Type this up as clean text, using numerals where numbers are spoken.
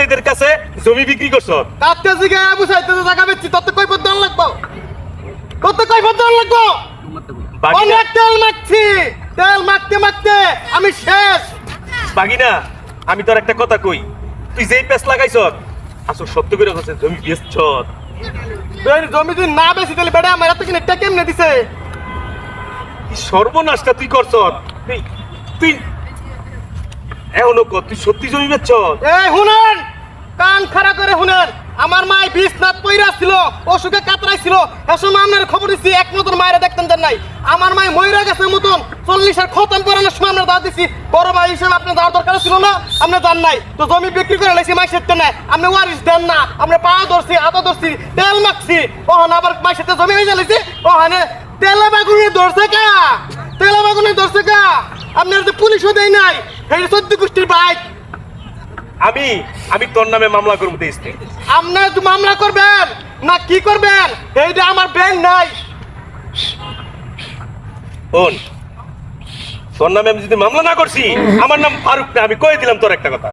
কাতারিদের কাছে জমি বিক্রি করছ। কাটতে জিগে বুঝাইতে জায়গা বেচছি তত কই পদ লাগবো কত কই পদ লাগবো অনেক তেল মাখছি তেল মাখতে মাখতে আমি শেষ বাগিনা আমি তোর একটা কথা কই তুই যেই পেছ লাগাইছ আসল সত্য করে কইছ জমি বেচছ জমি যদি না বেশি তাহলে বেড়া আমার এত কিনে টাকা কেমনে দিছে কি সর্বনাশটা তুই করছ তুই তুই এখনো কর তুই সত্যি জমি বেচছ এই শুনেন কান খাড়া করে শুনেন আমার মাই বিছনাত পইরা ছিল অসুখে কাতরাই ছিল এসব আপনার খবর দিছি এক মতন মায়েরা দেখতেন দেন নাই আমার মাই মইরা গেছে মতন 40 এর খতম করানোর সময় আমরা দাঁত দিছি বড় ভাই হিসেবে আপনি যাওয়ার দরকার ছিল না আপনি জান নাই তো জমি বিক্রি করে লাইছি মাই সেতে না আপনি ওয়ারিস দেন না আপনি পা ধরছি হাতা ধরছি তেল মাখছি ওখানে আবার মাই সেতে জমি হয়ে যাইছি ওখানে তেলে বাগুনে ধরছে কা তেলে বাগুনে ধরছে কা আপনার যে পুলিশও দেয় নাই এই 14 গোষ্ঠীর বাইক আমি তোর নামে মামলা করবো দেশতে আপনি তো মামলা করবেন না কি করবেন এইটা আমার ব্যাংক নাই তোর নামে আমি যদি মামলা না করছি আমার নাম ফারুক না আমি কয়ে দিলাম তোর একটা কথা